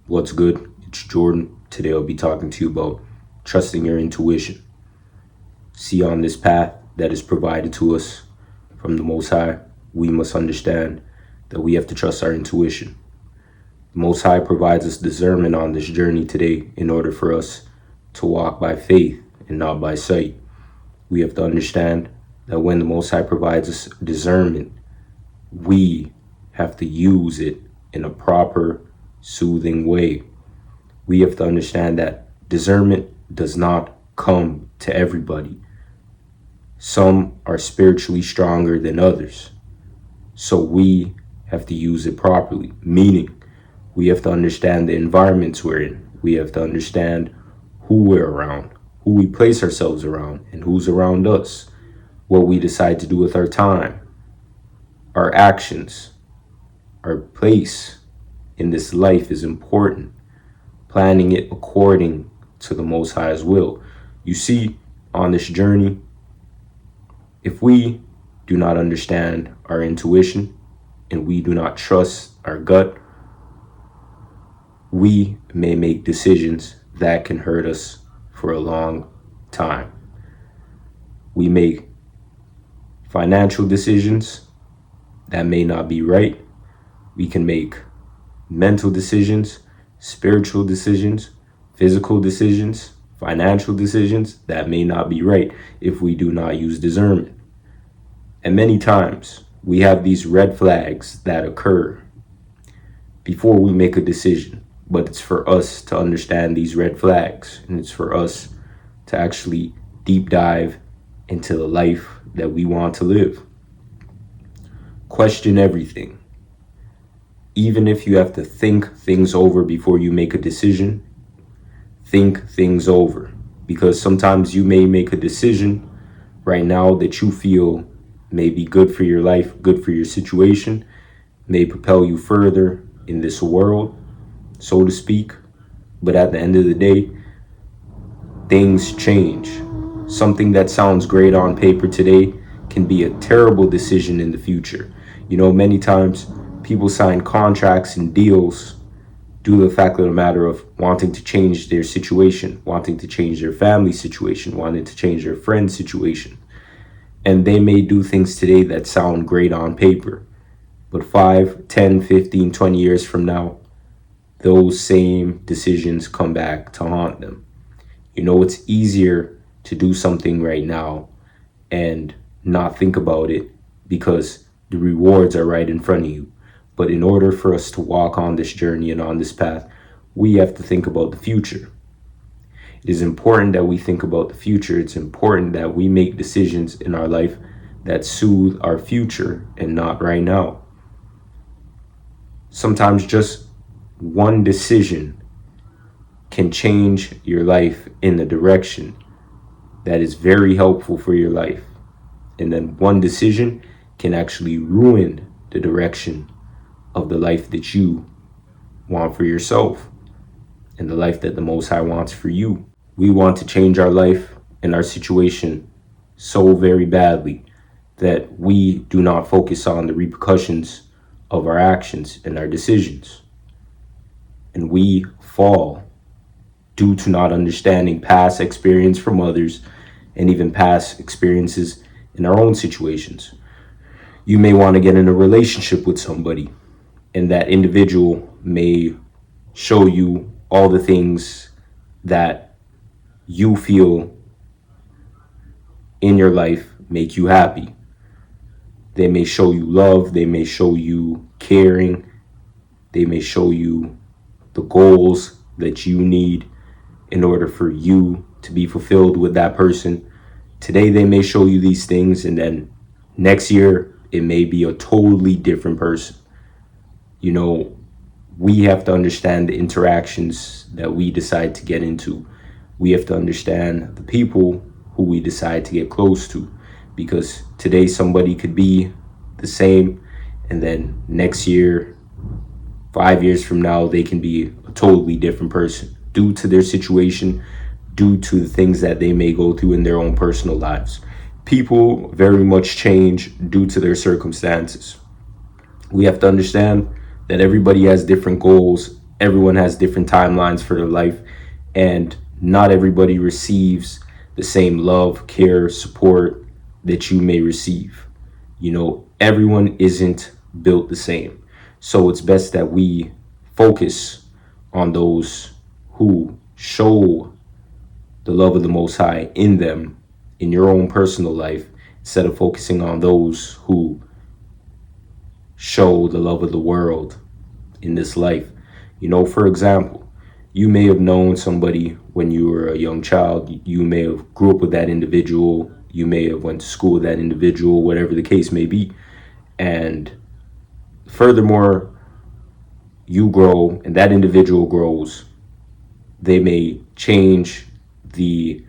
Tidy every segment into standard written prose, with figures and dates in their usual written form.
What's good? It's Jordan. Today I'll be talking to you about trusting your intuition. See, on this path that is provided to us from the Most High, we must understand that we have to trust our intuition. The Most High provides us discernment on this journey today in order for us to walk by faith and not by sight. We have to understand that when the Most High provides us discernment, we have to use it in a proper, soothing way. We have to understand that discernment does not come to everybody. Some are spiritually stronger than others. So we have to use it properly, meaning we have to understand the environments we're in. We have to understand who we're around, who we place ourselves around, and who's around us, what we decide to do with our time, our actions, our place in this life is important. Planning it according to the Most High's will. You see, on this journey, if we do not understand our intuition and we do not trust our gut, we may make decisions that can hurt us for a long time. We make financial decisions that may not be right. We can make mental decisions, spiritual decisions, physical decisions, financial decisions that may not be right if we do not use discernment. And many times we have these red flags that occur before we make a decision, but it's for us to understand these red flags, and it's for us to actually deep dive into the life that we want to live. Question everything. Even if you have to think things over before you make a decision, think things over. Because sometimes you may make a decision right now that you feel may be good for your life, good for your situation, may propel you further in this world, so to speak. But at the end of the day, things change. Something that sounds great on paper today can be a terrible decision in the future. You know, many times people sign contracts and deals due to the fact of the matter of wanting to change their situation, wanting to change their family situation, wanting to change their friend's situation. And they may do things today that sound great on paper, but 5, 10, 15, 20 years from now, those same decisions come back to haunt them. You know, it's easier to do something right now and not think about it because the rewards are right in front of you. But in order for us to walk on this journey and on this path, we have to think about the future. It is important that we think about the future. It's important that we make decisions in our life that soothe our future and not right now. Sometimes just one decision can change your life in the direction that is very helpful for your life. And then one decision can actually ruin the direction of the life that you want for yourself and the life that the Most High wants for you. We want to change our life and our situation so very badly that we do not focus on the repercussions of our actions and our decisions. And we fall due to not understanding past experience from others and even past experiences in our own situations. You may want to get in a relationship with somebody, and that individual may show you all the things that you feel in your life make you happy. They may show you love, they may show you caring, they may show you the goals that you need in order for you to be fulfilled with that person. Today they may show you these things, and then next year it may be a totally different person. You know, we have to understand the interactions that we decide to get into. We have to understand the people who we decide to get close to, because today somebody could be the same, and then next year, 5 years from now, they can be a totally different person due to their situation, due to the things that they may go through in their own personal lives. People very much change due to their circumstances. We have to understand that everybody has different goals Everyone has different timelines for their life, and not everybody receives the same love, care, support that you may receive. Everyone isn't built the same. So it's best that we focus on those who show the love of the Most High in them, in your own personal life, instead of focusing on those who show the love of the world in this life. For example, you may have known somebody when you were a young child. You may have grew up with that individual. You may have went to school with that individual, whatever the case may be. And furthermore, you grow and that individual grows. They may change the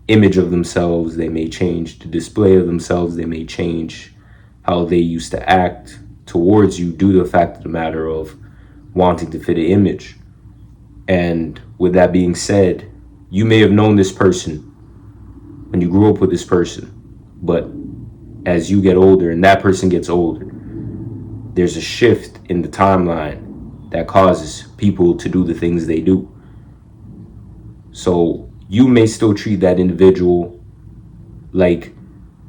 image of themselves. They may change the display of themselves. They may change how they used to act towards you due to the fact of the matter of wanting to fit an image. And with that being said, you may have known this person when you grew up with this person, but as you get older and that person gets older, there's a shift in the timeline that causes people to do the things they do. So you may still treat that individual like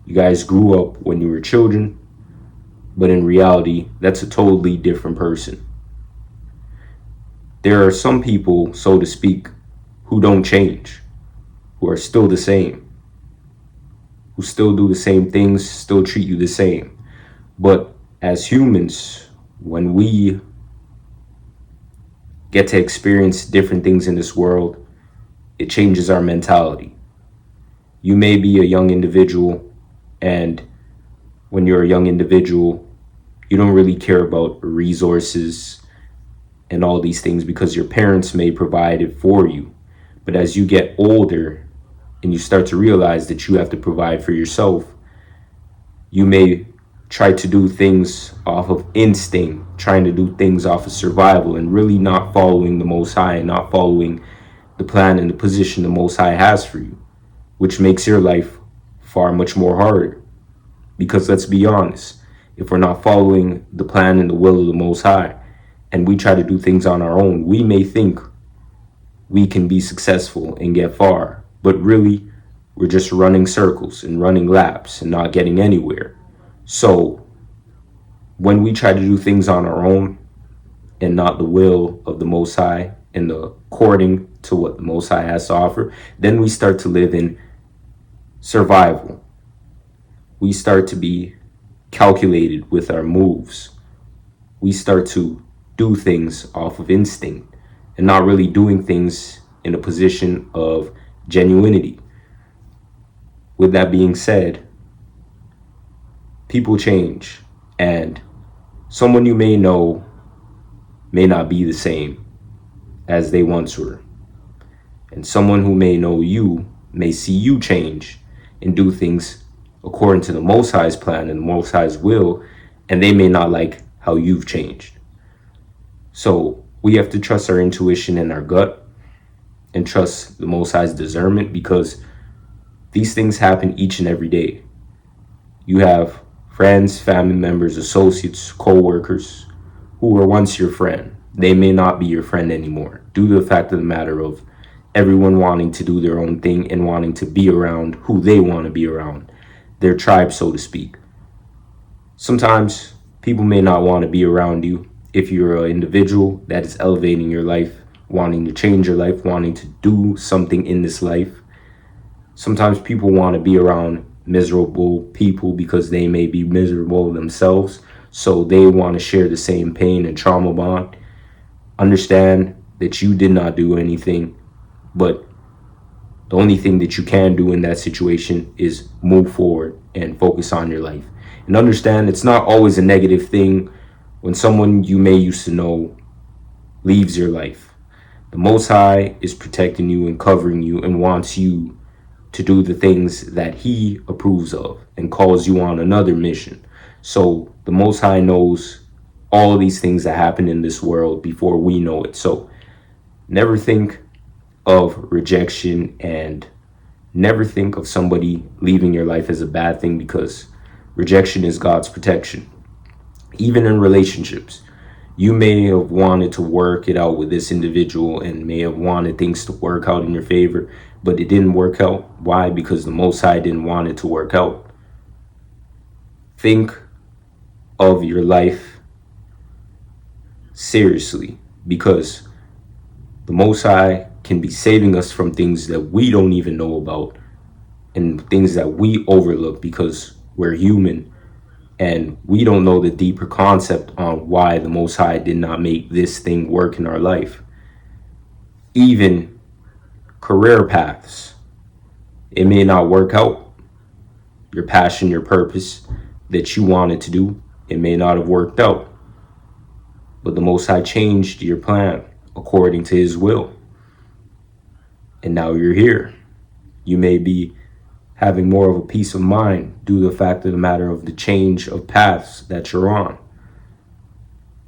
you guys grew up when you were children, but in reality, that's a totally different person. There are some people, so to speak, who don't change, who are still the same, who still do the same things, still treat you the same. But as humans, when we get to experience different things in this world, it changes our mentality. You may be a young individual, and when you're a young individual, you don't really care about resources and all these things because your parents may provide it for you. But as you get older and you start to realize that you have to provide for yourself, you may try to do things off of instinct, trying to do things off of survival, and really not following the Most High and not following the plan and the position the Most High has for you, which makes your life far much more harder. Because let's be honest, if we're not following the plan and the will of the Most High, and we try to do things on our own, we may think we can be successful and get far, but really we're just running circles and running laps and not getting anywhere. So when we try to do things on our own and not the will of the Most High and according to what the Most High has to offer, then we start to live in survival. We start to be calculated with our moves. We start to do things off of instinct and not really doing things in a position of genuinity. With that being said, people change, and someone you may know may not be the same as they once were. And someone who may know you may see you change and do things according to the Most High's plan and the Most High's will, and they may not like how you've changed. So we have to trust our intuition and our gut and trust the Most High's discernment, because these things happen each and every day. You have friends, family members, associates, co-workers who were once your friend. They may not be your friend anymore due to the fact of the matter of everyone wanting to do their own thing and wanting to be around who they want to be around, their tribe, so to speak. Sometimes people may not want to be around you if you're an individual that is elevating your life, wanting to change your life, wanting to do something in this life. Sometimes people want to be around miserable people because they may be miserable themselves, so they want to share the same pain and trauma bond. Understand that you did not do anything, but the only thing that you can do in that situation is move forward and focus on your life. And understand it's not always a negative thing when someone you may used to know leaves your life. The Most High is protecting you and covering you and wants you to do the things that He approves of and calls you on another mission. So the Most High knows all of these things that happen in this world before we know it. So never think of rejection and never think of somebody leaving your life as a bad thing, because rejection is God's protection. Even in relationships, You may have wanted to work it out with this individual and may have wanted things to work out in your favor, but it didn't work out. Why? Because the Most High didn't want it to work out. Think of your life seriously, because the Most High can be saving us from things that we don't even know about and things that we overlook because we're human and we don't know the deeper concept on why the Most High did not make this thing work in our life. Even career paths, it may not work out. Your passion, your purpose that you wanted to do, it may not have worked out. But the Most High changed your plan according to His will. And now you're here. You may be having more of a peace of mind due to the fact of the matter of the change of paths that you're on.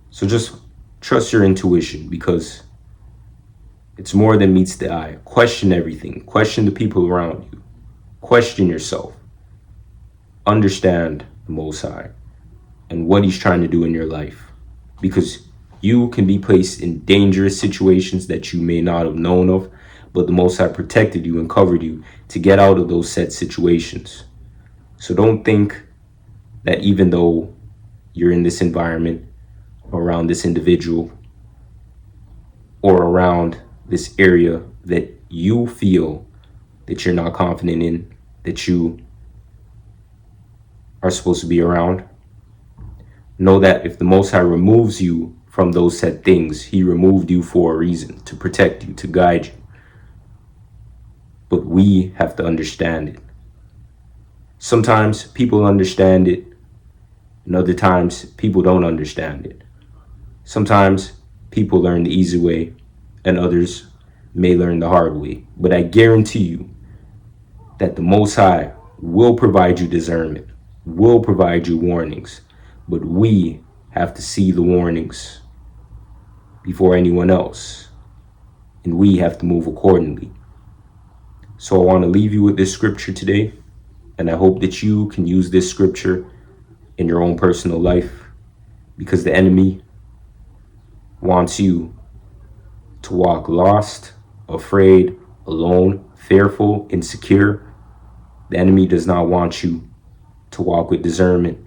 So just trust your intuition, because it's more than meets the eye. Question everything. Question the people around you. Question yourself. Understand the Most High and what He's trying to do in your life, because you can be placed in dangerous situations that you may not have known of, but the Most High protected you and covered you to get out of those set situations. So don't think that even though you're in this environment, around this individual, or around this area that you feel that you're not confident in, that you are supposed to be around, know that if the Most High removes you from those said things, He removed you for a reason, to protect you, to guide you. But we have to understand it. Sometimes people understand it, and other times people don't understand it. Sometimes people learn the easy way, and others may learn the hard way. But I guarantee you that the Most High will provide you discernment, will provide you warnings, but we have to see the warnings before anyone else, and we have to move accordingly. So I want to leave you with this scripture today, and I hope that you can use this scripture in your own personal life, because the enemy wants you to walk lost, afraid, alone, fearful, insecure. The enemy does not want you to walk with discernment.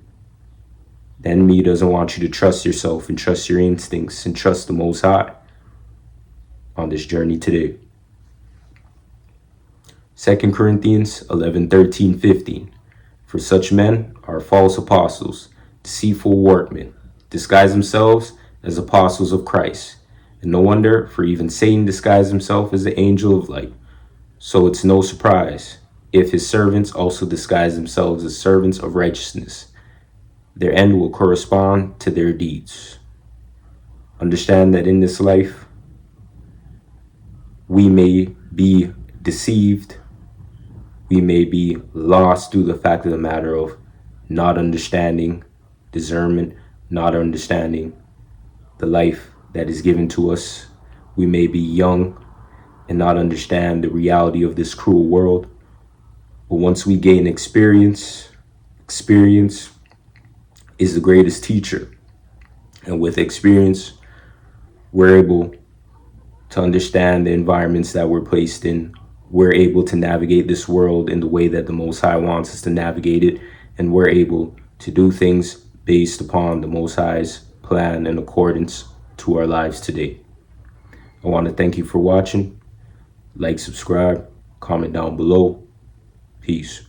The enemy doesn't want you to trust yourself and trust your instincts and trust the Most High on this journey today. 2 Corinthians 11:13-15. For such men are false apostles, deceitful workmen, disguise themselves as apostles of Christ. And no wonder, for even Satan disguised himself as the angel of light. So it's no surprise if his servants also disguise themselves as servants of righteousness. Their end will correspond to their deeds. Understand that in this life, we may be deceived. We may be lost due to the fact of the matter of not understanding discernment, not understanding the life that is given to us. We may be young and not understand the reality of this cruel world. But once we gain experience is the greatest teacher. And with experience, we're able to understand the environments that we're placed in. We're able to navigate this world in the way that the Most High wants us to navigate it. And we're able to do things based upon the Most High's plan in accordance to our lives today. I want to thank you for watching. Like, subscribe, comment down below. Peace.